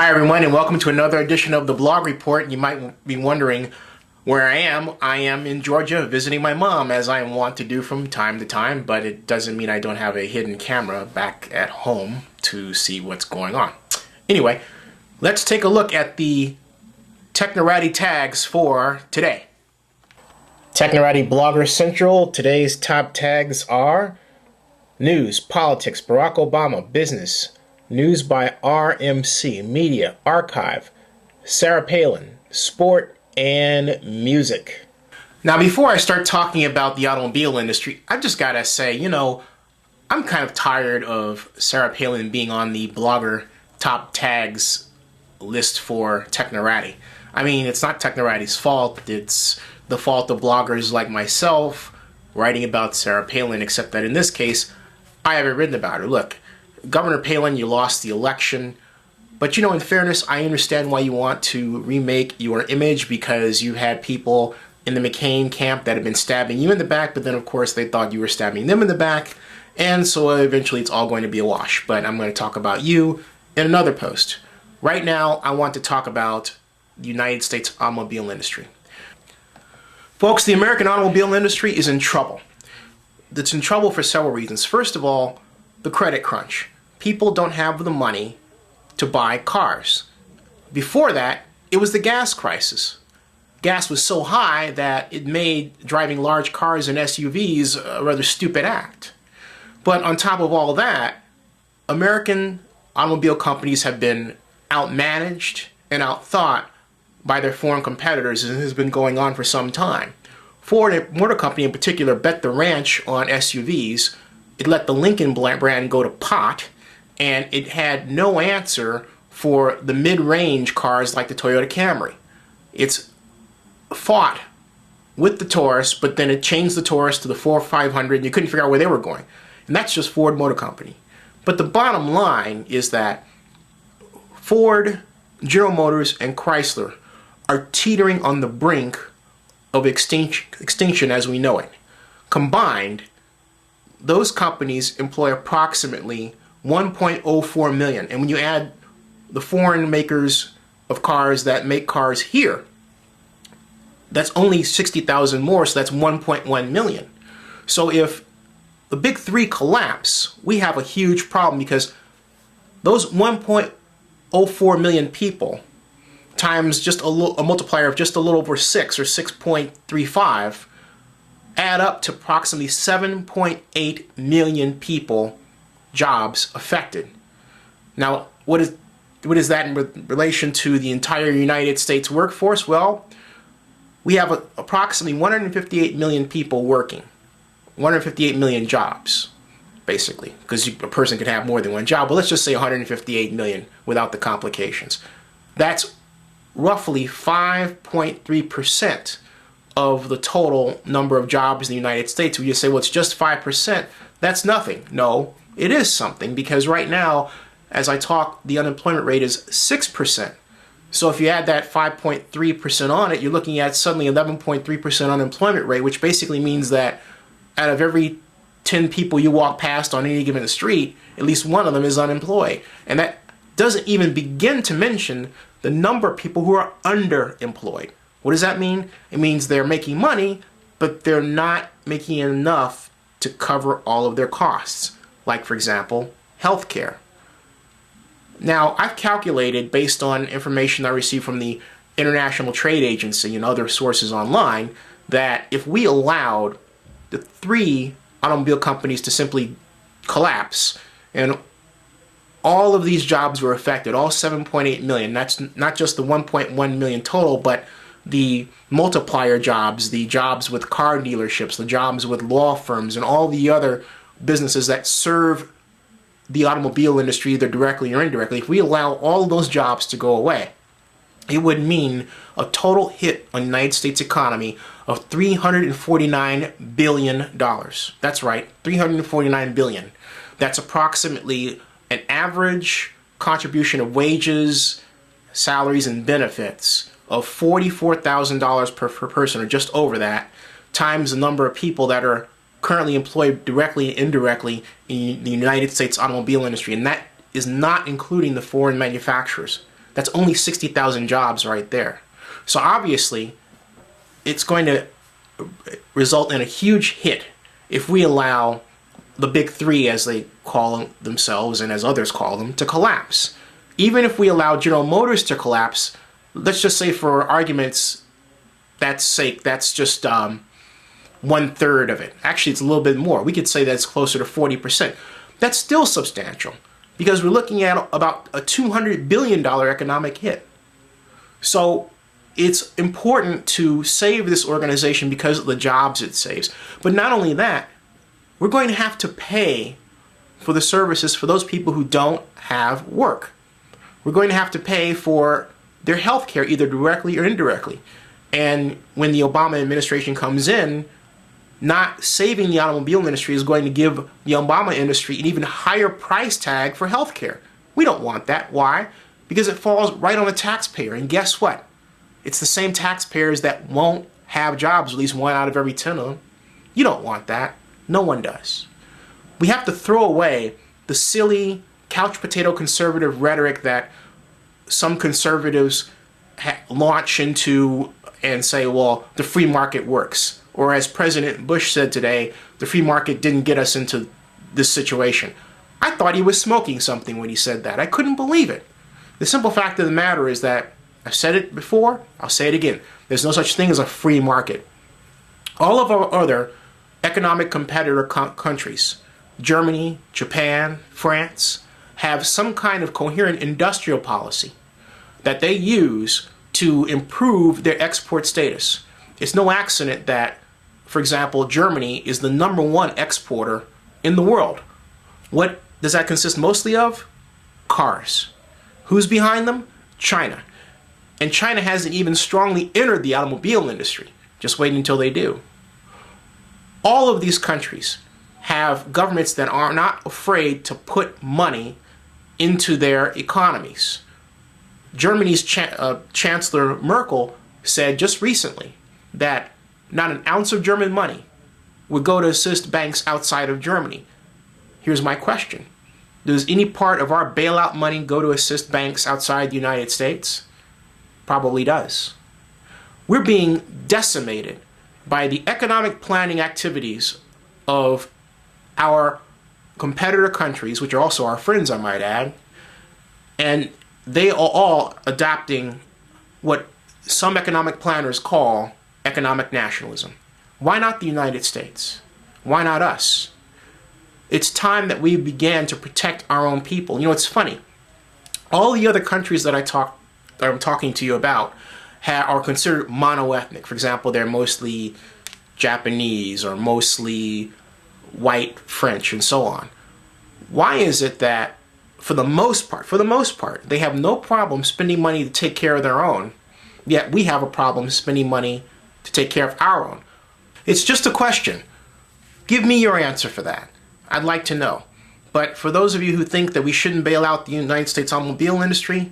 Hi everyone, and welcome to another edition of the Blog Report. You might be wondering where I am. I am in Georgia visiting my mom, as I want to do from time to time, but it doesn't mean I don't have a hidden camera back at home to see what's going on. Anyway, let's take a look at the Technorati tags for today. Technorati Blogger Central. Today's top tags are news, politics, Barack Obama, business, news by RMC, media, archive, Sarah Palin, sport, and music. Now, before I start talking about the automobile industry, I've just got to say, I'm kind of tired of Sarah Palin being on the blogger top tags list for Technorati. I mean, it's not Technorati's fault. It's the fault of bloggers like myself writing about Sarah Palin, except that in this case, I haven't written about her. Look, Governor Palin, you lost the election, but in fairness, I understand why you want to remake your image, because you had people in the McCain camp that have been stabbing you in the back, but then of course they thought you were stabbing them in the back, and so eventually it's all going to be a wash. But I'm going to talk about you in another post. Right now, I want to talk about the United States automobile industry. Folks, the American automobile industry is in trouble. It's in trouble for several reasons. First of all, the credit crunch. People don't have the money to buy cars. Before that, it was the gas crisis. Gas was so high that it made driving large cars and SUVs a rather stupid act. But on top of all that, American automobile companies have been outmanaged and outthought by their foreign competitors, and it has been going on for some time. Ford Motor Company in particular bet the ranch on SUVs. It let the Lincoln brand go to pot, and it had no answer for the mid-range cars like the Toyota Camry. It's fought with the Taurus, but then it changed the Taurus to the 500, and you couldn't figure out where they were going. And that's just Ford Motor Company. But the bottom line is that Ford, General Motors, and Chrysler are teetering on the brink of extinction as we know it. Combined, those companies employ approximately 1.04 million. And when you add the foreign makers of cars that make cars here, that's only 60,000 more, so that's 1.1 million. So if the big three collapse, we have a huge problem, because those 1.04 million people times just a multiplier of just a little over 6 or 6.35 add up to approximately 7.8 million people, jobs affected. Now, what is that in relation to the entire United States workforce? Well, we have approximately 158 million people working, 158 million jobs, basically, because a person could have more than one job. But let's just say 158 million without the complications. That's roughly 5.3% of the total number of jobs in the United States. We just say, well, it's just 5%. That's nothing. No, it is something, because right now, as I talk, the unemployment rate is 6%. So if you add that 5.3% on it, you're looking at suddenly 11.3% unemployment rate, which basically means that out of every 10 people you walk past on any given street, at least one of them is unemployed. And that doesn't even begin to mention the number of people who are underemployed. What does that mean? It means they're making money, but they're not making enough to cover all of their costs. Like, for example, healthcare. Now, I've calculated, based on information I received from the International Trade Agency and other sources online, that if we allowed the three automobile companies to simply collapse, and all of these jobs were affected, all 7.8 million, that's not just the 1.1 million total, but the multiplier jobs, the jobs with car dealerships, the jobs with law firms, and all the other businesses that serve the automobile industry either directly or indirectly. If we allow all of those jobs to go away, it would mean a total hit on the United States economy of $349 billion. That's right, $349 billion. That's approximately an average contribution of wages, salaries, and benefits of $44,000 per person, or just over that, times the number of people that are currently employed directly and indirectly in the United States automobile industry. And that is not including the foreign manufacturers. That's only 60,000 jobs right there. So obviously, it's going to result in a huge hit if we allow the big three, as they call themselves and as others call them, to collapse. Even if we allow General Motors to collapse, let's just say for argument's sake, that's just 1/3 of it. Actually, it's a little bit more. We could say that's closer to 40%. That's still substantial because we're looking at about a $200 billion economic hit. So it's important to save this organization because of the jobs it saves. But not only that, we're going to have to pay for the services for those people who don't have work. We're going to have to pay for their health care either directly or indirectly. And when the Obama administration comes in, not saving the automobile industry is going to give the Obama industry an even higher price tag for health care. We don't want that. Why? Because it falls right on the taxpayer. And guess what? It's the same taxpayers that won't have jobs, at least 1 out of every 10 of them. You don't want that. No one does. We have to throw away the silly couch potato conservative rhetoric that some conservatives launch into and say, well, the free market works. Or as President Bush said today, the free market didn't get us into this situation. I thought he was smoking something when he said that. I couldn't believe it. The simple fact of the matter is that I've said it before, I'll say it again. There's no such thing as a free market. All of our other economic competitor countries, Germany, Japan, France, have some kind of coherent industrial policy that they use to improve their export status. It's no accident that, for example, Germany is the #1 exporter in the world. What does that consist mostly of? Cars. Who's behind them? China. And China hasn't even strongly entered the automobile industry. Just wait until they do. All of these countries have governments that are not afraid to put money into their economies. Germany's Chancellor Merkel said just recently that not an ounce of German money would go to assist banks outside of Germany. Here's my question. Does any part of our bailout money go to assist banks outside the United States? Probably does. We're being decimated by the economic planning activities of our competitor countries, which are also our friends, I might add, and they are all adopting what some economic planners call economic nationalism. Why not the United States? Why not us? It's time that we began to protect our own people. You know, it's funny. All the other countries that I'm talking to you about are considered monoethnic. For example, they're mostly Japanese or mostly white French and so on. Why is it that for the most part, they have no problem spending money to take care of their own, yet we have a problem spending money to take care of our own? It's just a question. Give me your answer for that. I'd like to know. But for those of you who think that we shouldn't bail out the United States automobile industry,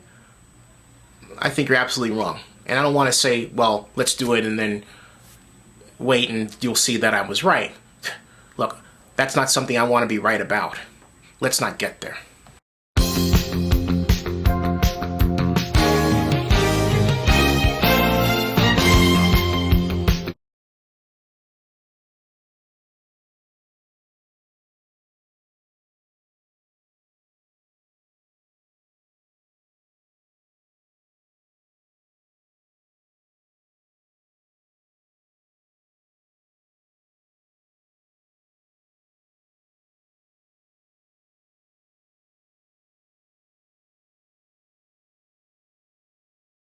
I think you're absolutely wrong. And I don't want to say, well, let's do it and then wait and you'll see that I was right. Look, that's not something I want to be right about. Let's not get there.